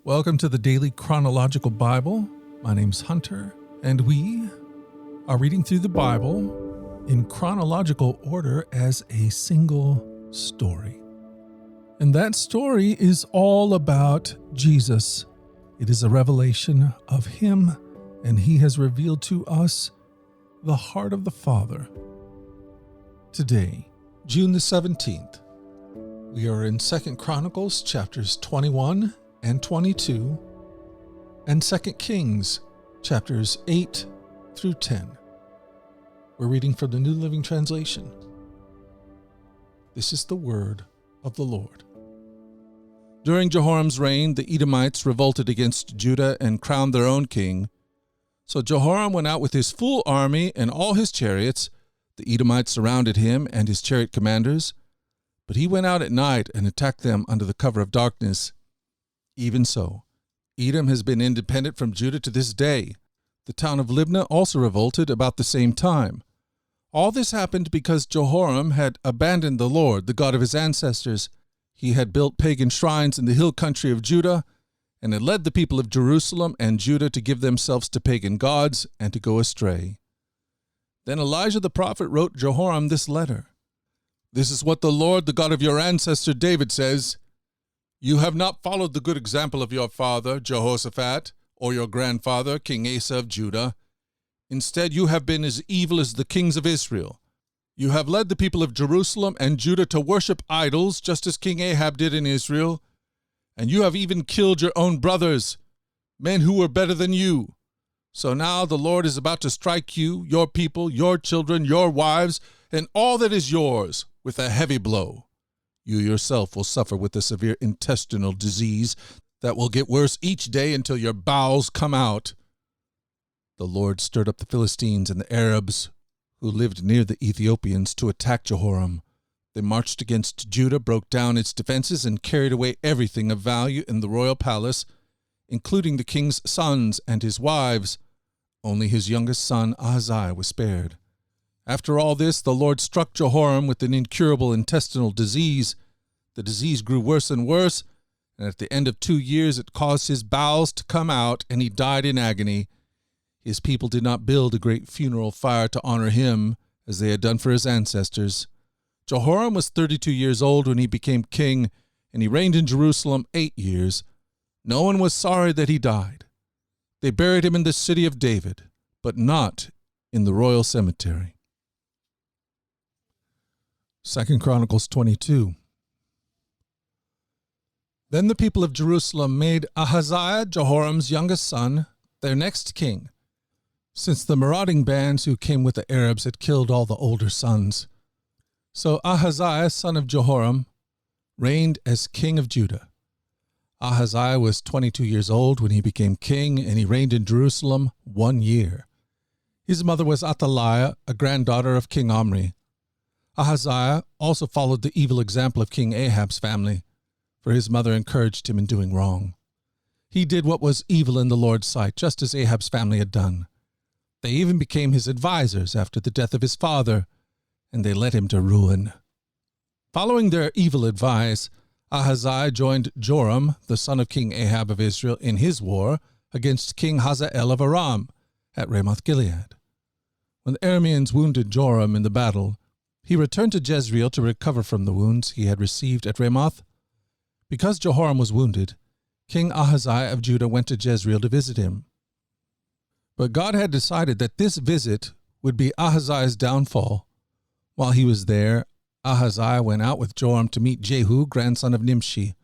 Welcome to the Daily Chronological Bible. My name's Hunter, and we are reading through the Bible in chronological order as a single story. And that story is all about Jesus. It is a revelation of Him, and He has revealed to us the heart of the Father. Today, June the 17th, we are in 2 Chronicles chapters 21 and 22, and 2 Kings chapters 8 through 10. We're reading from the New Living Translation. This is the word of the Lord. During Jehoram's reign, the Edomites revolted against Judah and crowned their own king. So Jehoram went out with his full army and all his chariots. The Edomites surrounded him and his chariot commanders, but he went out at night and attacked them under the cover of darkness. Even so, Edom has been independent from Judah to this day. The town of Libnah also revolted about the same time. All this happened because Jehoram had abandoned the Lord, the God of his ancestors. He had built pagan shrines in the hill country of Judah and had led the people of Jerusalem and Judah to give themselves to pagan gods and to go astray. Then Elijah the prophet wrote Jehoram this letter. This is what the Lord, the God of your ancestor David, says. You have not followed the good example of your father, Jehoshaphat, or your grandfather, King Asa of Judah. Instead, you have been as evil as the kings of Israel. You have led the people of Jerusalem and Judah to worship idols, just as King Ahab did in Israel. And you have even killed your own brothers, men who were better than you. So now the Lord is about to strike you, your people, your children, your wives, and all that is yours with a heavy blow. You yourself will suffer with a severe intestinal disease that will get worse each day until your bowels come out. The Lord stirred up the Philistines and the Arabs who lived near the Ethiopians to attack Jehoram. They marched against Judah, broke down its defenses, and carried away everything of value in the royal palace, including the king's sons and his wives. Only his youngest son, Ahaziah, was spared. After all this, the Lord struck Jehoram with an incurable intestinal disease. The disease grew worse and worse, and at the end of 2 years it caused his bowels to come out, and he died in agony. His people did not build a great funeral fire to honor him, as they had done for his ancestors. Jehoram was 32 years old when he became king, and he reigned in Jerusalem 8 years. No one was sorry that he died. They buried him in the city of David, but not in the royal cemetery. 2 Chronicles 22. Then the people of Jerusalem made Ahaziah, Jehoram's youngest son, their next king, since the marauding bands who came with the Arabs had killed all the older sons. So Ahaziah, son of Jehoram, reigned as king of Judah. Ahaziah was 22 years old when he became king, and he reigned in Jerusalem 1 year. His mother was Athaliah, a granddaughter of King Omri. Ahaziah also followed the evil example of King Ahab's family, for his mother encouraged him in doing wrong. He did what was evil in the Lord's sight, just as Ahab's family had done. They even became his advisers after the death of his father, and they led him to ruin. Following their evil advice, Ahaziah joined Joram, the son of King Ahab of Israel, in his war against King Hazael of Aram at Ramoth-Gilead. When the Arameans wounded Joram in the battle, he returned to Jezreel to recover from the wounds he had received at Ramoth. Because Jehoram was wounded, King Ahaziah of Judah went to Jezreel to visit him. But God had decided that this visit would be Ahaziah's downfall. While he was there, Ahaziah went out with Joram to meet Jehu, grandson of Nimshi,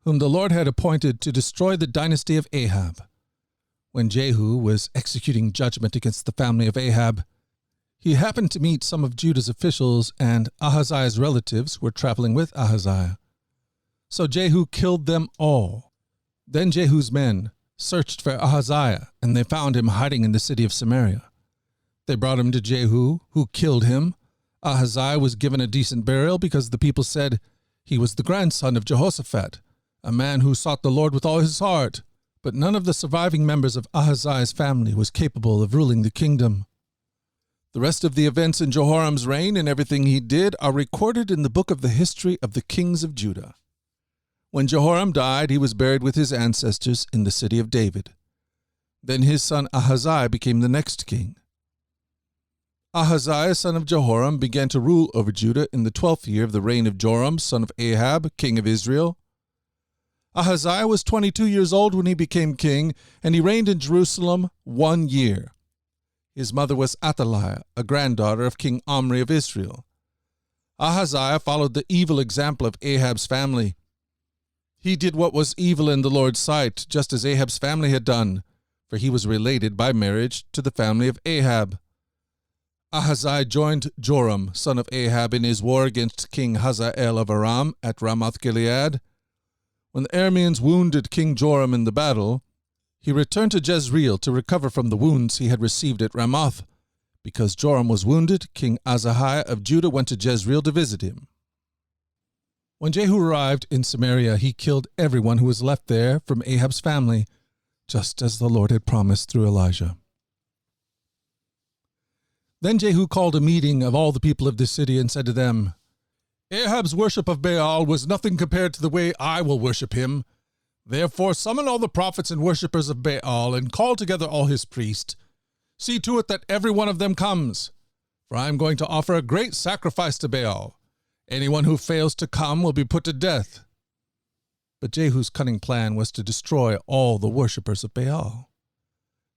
whom the Lord had appointed to destroy the dynasty of Ahab. When Jehu was executing judgment against the family of Ahab, he happened to meet some of Judah's officials, and Ahaziah's relatives were traveling with Ahaziah. So Jehu killed them all. Then Jehu's men searched for Ahaziah, and they found him hiding in the city of Samaria. They brought him to Jehu, who killed him. Ahaziah was given a decent burial because the people said he was the grandson of Jehoshaphat, a man who sought the Lord with all his heart. But none of the surviving members of Ahaziah's family was capable of ruling the kingdom. The rest of the events in Jehoram's reign and everything he did are recorded in the book of the history of the kings of Judah. When Jehoram died, he was buried with his ancestors in the city of David. Then his son Ahaziah became the next king. Ahaziah, son of Jehoram, began to rule over Judah in the 12th year of the reign of Joram, son of Ahab, king of Israel. Ahaziah was 22 years old when he became king, and he reigned in Jerusalem 1 year. His mother was Athaliah, a granddaughter of King Omri of Israel. Ahaziah followed the evil example of Ahab's family. He did what was evil in the Lord's sight, just as Ahab's family had done, for he was related by marriage to the family of Ahab. Ahaziah joined Joram, son of Ahab, in his war against King Hazael of Aram at Ramoth-Gilead. When the Arameans wounded King Joram in the battle, he returned to Jezreel to recover from the wounds he had received at Ramoth. Because Joram was wounded, King Ahaziah of Judah went to Jezreel to visit him. When Jehu arrived in Samaria, he killed everyone who was left there from Ahab's family, just as the Lord had promised through Elijah. Then Jehu called a meeting of all the people of the city and said to them, Ahab's worship of Baal was nothing compared to the way I will worship him. Therefore summon all the prophets and worshippers of Baal, and call together all his priests. See to it that every one of them comes, for I am going to offer a great sacrifice to Baal. Anyone who fails to come will be put to death. But Jehu's cunning plan was to destroy all the worshippers of Baal.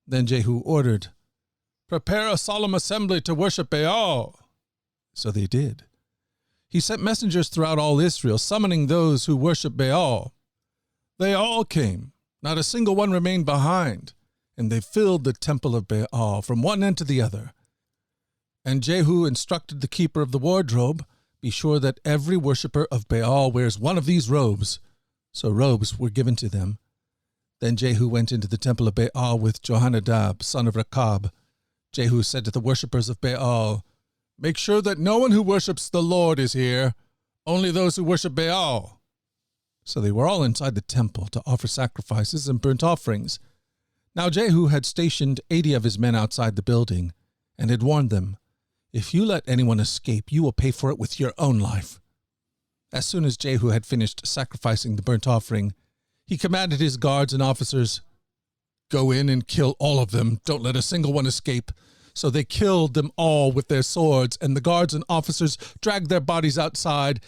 Then Jehu ordered, Prepare a solemn assembly to worship Baal. So they did. He sent messengers throughout all Israel, summoning those who worship Baal. They all came, not a single one remained behind, and they filled the temple of Baal from one end to the other. And Jehu instructed the keeper of the wardrobe, Be sure that every worshipper of Baal wears one of these robes. So robes were given to them. Then Jehu went into the temple of Baal with Jehonadab, son of Rechab. Jehu said to the worshippers of Baal, Make sure that no one who worships the Lord is here, only those who worship Baal. So they were all inside the temple to offer sacrifices and burnt offerings. Now Jehu had stationed 80 of his men outside the building, and had warned them, If you let anyone escape, you will pay for it with your own life. As soon as Jehu had finished sacrificing the burnt offering, he commanded his guards and officers, Go in and kill all of them. Don't let a single one escape. So they killed them all with their swords, and the guards and officers dragged their bodies outside.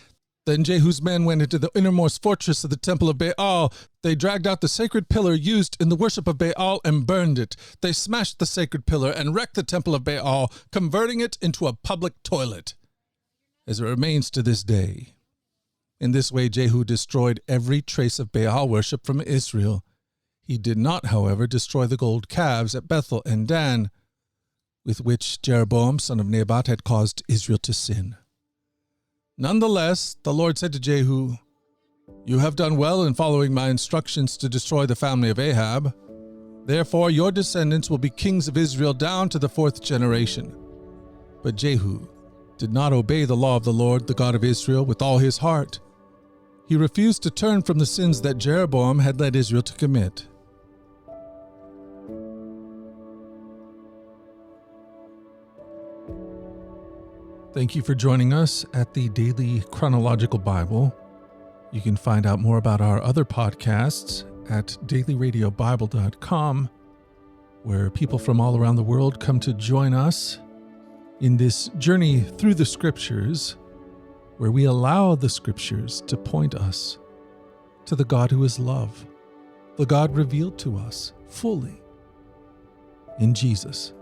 Then Jehu's men went into the innermost fortress of the temple of Baal. They dragged out the sacred pillar used in the worship of Baal and burned it. They smashed the sacred pillar and wrecked the temple of Baal, converting it into a public toilet, as it remains to this day. In this way Jehu destroyed every trace of Baal worship from Israel. He did not, however, destroy the gold calves at Bethel and Dan, with which Jeroboam, son of Nebat, had caused Israel to sin. Nonetheless, the Lord said to Jehu, You have done well in following my instructions to destroy the family of Ahab. Therefore your descendants will be kings of Israel down to the 4th generation. But Jehu did not obey the law of the Lord, the God of Israel, with all his heart. He refused to turn from the sins that Jeroboam had led Israel to commit. Thank you for joining us at the Daily Chronological Bible. You can find out more about our other podcasts at dailyradiobible.com, where people from all around the world come to join us in this journey through the Scriptures, where we allow the Scriptures to point us to the God who is love, the God revealed to us fully in Jesus.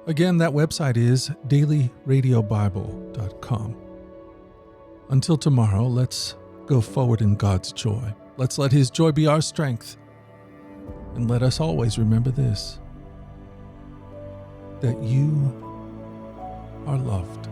Again, that website is dailyradiobible.com. Until tomorrow, let's go forward in God's joy. Let's let His joy be our strength. And let us always remember this, that you are loved.